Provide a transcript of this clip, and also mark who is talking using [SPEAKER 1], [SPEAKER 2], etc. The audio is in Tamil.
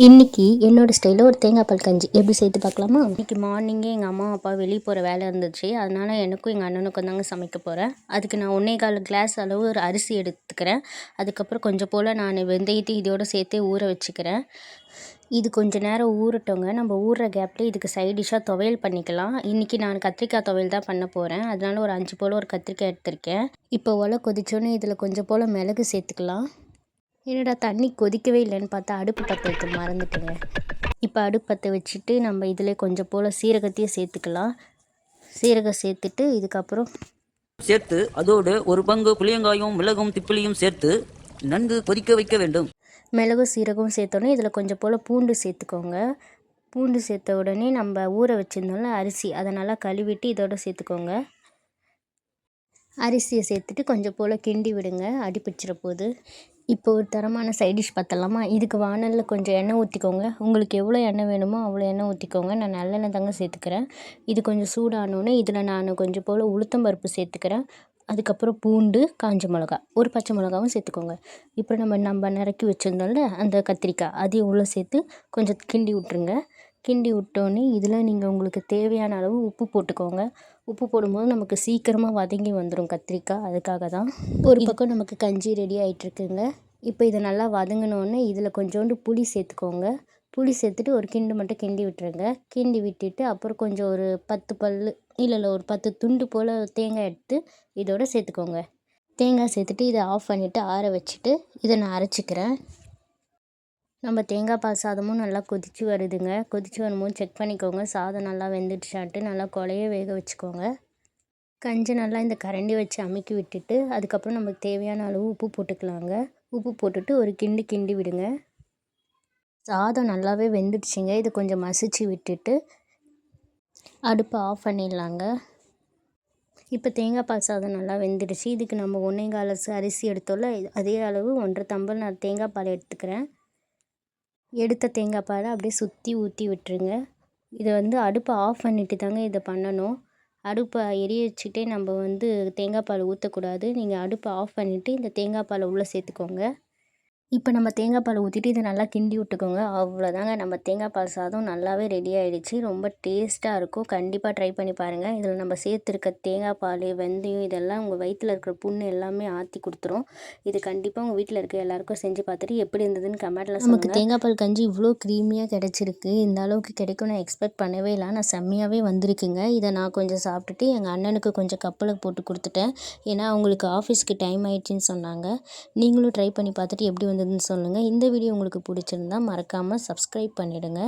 [SPEAKER 1] இன்னைக்கு என்னோட ஸ்டைலில் ஒரு தேங்காய் பால் கஞ்சி எப்படி செய்து பார்க்கலாமா? இன்னைக்கு மார்னிங்கே எங்கள் அம்மா அப்பா வெளியே போகிற வேலை இருந்துச்சு. அதனால் எனக்கும் எங்கள் அண்ணனுக்கும் தாங்க சமைக்க போகிறேன். அதுக்கு நான் 1 கிளாஸ் அளவு ஒரு அரிசி எடுத்துக்கிறேன். அதுக்கப்புறம் கொஞ்சம் போல் நான் வெந்தயத்தை இதோடு சேர்த்தே ஊற வச்சுக்கிறேன். இது கொஞ்சம் நேரம் ஊறட்டோங்க. நம்ம ஊறுற கேப்பில் இதுக்கு சைட் டிஷ்ஷாக துவையல் பண்ணிக்கலாம். இன்றைக்கி நான் கத்திரிக்காய் துவையல் தான் பண்ண போகிறேன். அதனால ஒரு 5 போல் ஒரு கத்திரிக்காய் எடுத்திருக்கேன். இப்போ ஒலை கொதிச்சோன்னே இதில் கொஞ்சம் போல் மிளகு சேர்த்துக்கலாம். என்னடா தண்ணி கொதிக்கவே இல்லைன்னு பார்த்தா அடுப்பு பற்ற வைக்க மறந்துட்டேங்க. இப்போ அடுப்பு பற்ற வச்சுட்டு நம்ம இதில் கொஞ்சம் போல் சீரகத்தையும் சேர்த்துக்கலாம். சீரகம் சேர்த்துட்டு இதுக்கப்புறம்
[SPEAKER 2] சேர்த்து அதோடு ஒரு பங்கு புளியங்காயும் மிளகும் திப்பிலியும் சேர்த்து நன்கு கொதிக்க வைக்க வேண்டும்.
[SPEAKER 1] மிளகு சீரகம் சேர்த்தோன்னே இதில் கொஞ்சம் போல் பூண்டு சேர்த்துக்கோங்க. பூண்டு சேர்த்த உடனே நம்ம ஊற வச்சுருந்தோம்ல அரிசி, அதை நல்லா கழுவிட்டு இதோட சேர்த்துக்கோங்க. அரிசியை சேர்த்துட்டு கொஞ்சம் போல் கிண்டி விடுங்க, அடி பிடிச்சிட போகுது. இப்போ ஒரு தரமான சைட் டிஷ் பார்த்தலாமா? இதுக்கு வானலில் கொஞ்சம் எண்ணெய் ஊற்றிக்கோங்க. உங்களுக்கு எவ்வளோ எண்ணெய் வேணுமோ அவ்வளோ எண்ணெய் ஊற்றிக்கோங்க. நான் நல்லெண்ணெய் தாங்க சேர்த்துக்கிறேன். இது கொஞ்சம் சூடானோடனே இதில் நான் கொஞ்சம் போல் உளுத்தம்பருப்பு சேர்த்துக்கிறேன். அதுக்கப்புறம் பூண்டு, காஞ்ச மிளகா, ஒரு பச்சை மிளகாவும் சேர்த்துக்கோங்க. இப்போ நம்ம நறுக்கி வச்சுருந்தோம்ல அந்த கத்திரிக்காய், அதையும் உள்ளே சேர்த்து கொஞ்சம் கிண்டி விட்ருங்க. கிண்டி விட்டோன்னே இதில் நீங்கள் உங்களுக்கு தேவையான அளவு உப்பு போட்டுக்கோங்க. உப்பு போடும்போது நமக்கு சீக்கிரமாக வதங்கி வந்துடும் கத்திரிக்காய், அதுக்காக தான். ஒரு பக்கம் நமக்கு கஞ்சி ரெடி ஆகிட்டுருக்குங்க. இப்போ இதை நல்லா வதங்கினோடனே இதில் கொஞ்சோண்டு புளி சேர்த்துக்கோங்க. புளி சேர்த்துட்டு ஒரு கிண்டு மட்டும் கிண்டி விட்டுருங்க. கிண்டி விட்டுட்டு அப்புறம் கொஞ்சம் ஒரு 10 பல் இல்லை ஒரு 10 துண்டு போல் தேங்காய் எடுத்து இதோட சேர்த்துக்கோங்க. தேங்காய் சேர்த்துட்டு இதை ஆஃப் பண்ணிவிட்டு ஆற வச்சுட்டு இதை நான் அரைச்சிக்கிறேன். நம்ம தேங்காய் பால் சாதமும் நல்லா கொதித்து வருதுங்க. கொதித்து வரும்போது செக் பண்ணிக்கோங்க சாதம் நல்லா வெந்துடுச்சான்ட்டு. நல்லா குழைய வேக வச்சுக்கோங்க. கஞ்சி நல்லா இந்த கரண்டி வச்சு அமுக்கி விட்டுட்டு அதுக்கப்புறம் நமக்கு தேவையான அளவு உப்பு போட்டுக்கலாங்க. உப்பு போட்டுட்டு ஒரு கிண்டி விடுங்க. சாதம் நல்லாவே வெந்துடுச்சிங்க. இது கொஞ்சம் மசிச்சு விட்டுட்டு அடுப்பை ஆஃப் பண்ணிடலாங்க. இப்போ தேங்காய் பால் சாதம் நல்லா வெந்துடுச்சு. இதுக்கு நம்ம 1/4 அரிசி எடுத்தோம்ல, அதே அளவு 1.5 டம்ளர் நான் தேங்காய் பால் எடுத்துக்கிறேன். எடுத்த தேங்காய் பாலை அப்படியே சுற்றி ஊற்றி விட்டுருங்க. இதை அடுப்பை ஆஃப் பண்ணிவிட்டு தாங்க இதை பண்ணணும். அடுப்பை எரிய வச்சுட்டே நம்ம தேங்காய் பால் ஊற்றக்கூடாது. நீங்கள் அடுப்பை ஆஃப் பண்ணிவிட்டு இந்த தேங்காய் பாலை உள்ளே சேர்த்துக்கோங்க. இப்போ நம்ம தேங்காய் பால் ஊற்றிட்டு இதை நல்லா கிண்டி விட்டுக்கோங்க. அவ்வளோதாங்க, நம்ம தேங்காய் பால் சாதம் நல்லாவே ரெடி ஆகிடுச்சு. ரொம்ப டேஸ்ட்டாக இருக்கும். கண்டிப்பாக ட்ரை பண்ணி பாருங்கள். இதில் நம்ம சேர்த்துருக்க தேங்காய் பால், வெந்தயம் இதெல்லாம் உங்கள் வயிற்றில் இருக்கிற புண்ணு எல்லாமே ஆற்றி கொடுத்துரும். இது கண்டிப்பாக உங்கள் வீட்டில் இருக்க எல்லாருக்கும் செஞ்சு பார்த்துட்டு எப்படி இருந்ததுன்னு கமெண்ட்டில் சொல்லுங்கள். நமக்கு தேங்காய் பால் கஞ்சி இவ்வளோ க்ரீமியாக கிடச்சிருக்கு. இந்த அளவுக்கு கிடைக்கும் நான் எக்ஸ்பெக்ட் பண்ணவே இல்லை. நான் செம்மையாகவே வந்திருக்குங்க. இதை நான் கொஞ்சம் சாப்பிட்டுட்டு எங்கள் அண்ணனுக்கு கொஞ்சம் கப்பலுக்கு போட்டு கொடுத்துட்டேன். ஏன்னா அவங்களுக்கு ஆஃபீஸ்க்கு டைம் ஆயிடுச்சுன்னு சொன்னாங்க. நீங்களும் ட்ரை பண்ணி பார்த்துட்டு எப்படி வந்ததுன்னு சொல்லுங்கள். இந்த வீடியோ உங்களுக்கு பிடிச்சிருந்தா மறக்காமல் சப்ஸ்கிரைப் பண்ணிவிடுங்க.